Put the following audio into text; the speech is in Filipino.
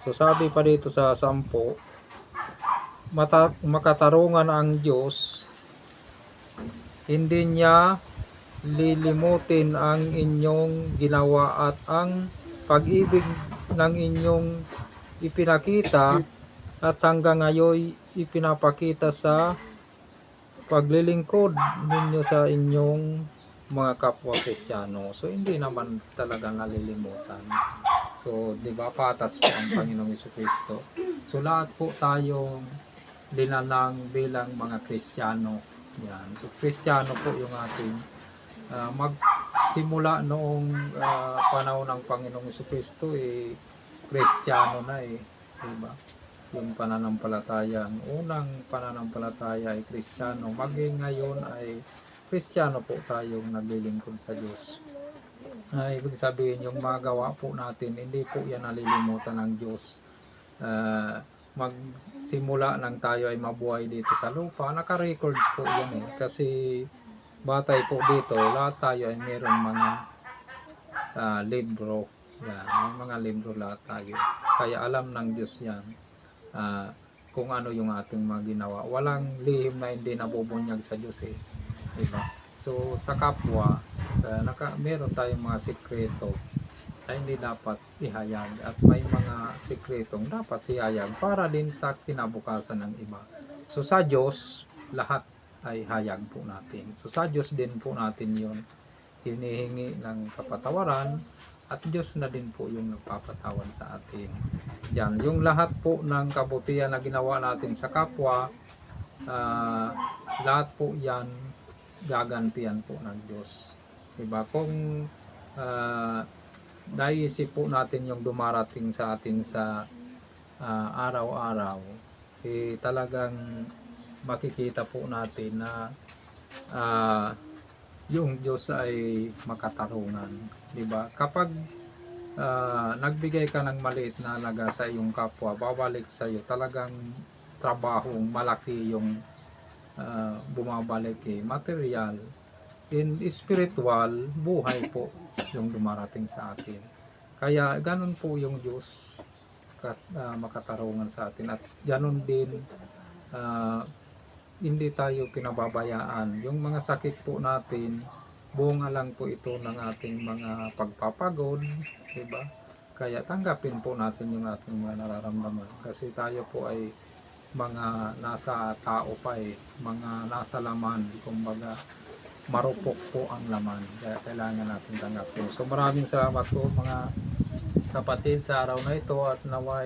So sabi pa dito sa 10, makatarungan ang Diyos, hindi niya lilimutin ang inyong ginawa at ang pag-ibig ng inyong ipinakita at hanggang ngayon ipinapakita sa paglilingkod ninyo sa inyong mga kapwa Kristiyano. So hindi naman talaga nalilimutan. So di ba patas po ang Panginoong Jesucristo. So lahat po tayong linanang bilang mga Kristiyano. Yan. So Kristiyano po yung ating magsimula noong panahon ng Panginoong Jesucristo Kristiyano na diba? Yung pananampalataya, ang unang pananampalataya ay Kristiyano, maging ngayon ay Kristiyano po tayong naglilingkod sa Diyos. Ibig sabihin yung magawa po natin, hindi po yan nalilimutan ng Diyos. Magsimula nang tayo ay mabuhay dito sa lupa, naka-records po yan kasi batay po dito, lahat tayo ay mayroong mga libro. Yan, may mga libro lahat tayo. Kaya alam ng Diyos yan kung ano yung ating mga ginawa. Walang lihim na hindi nabubunyag sa Diyos diba? So sa kapwa, meron tayong mga sikreto ay hindi dapat ihayag at may mga sikretong dapat ihayag para din sa kinabukasan ng iba. So sa Diyos, lahat ay hayag po natin. So sa Diyos din po natin yun hinihingi ng kapatawaran at Diyos na din po yung nagpapatawan sa atin. Yan, yung lahat po ng kabutihan na ginawa natin sa kapwa, lahat po yan gagantihan po ng Diyos. Diba? Kung naisip po natin yung dumarating sa atin sa araw-araw, talagang makikita po natin na yung Diyos ay makatarungan, di ba? Kapag nagbigay ka ng maliit na halaga sa iyong kapwa, babalik sa iyo talagang trabahong malaki yung bumabalik material. In spiritual, buhay po yung dumarating sa atin. Kaya ganun po yung Diyos makatarungan sa atin at ganun din hindi tayo pinababayaan. Yung mga sakit po natin, bunga lang po ito ng ating mga pagpapagod, diba? Kaya tanggapin po natin yung ating mga nararamdaman kasi tayo po ay mga nasa tao pa mga nasa laman, kumbaga marupok po ang laman, kaya kailangan natin tanggapin. So maraming salamat po mga kapatid sa araw na ito at naway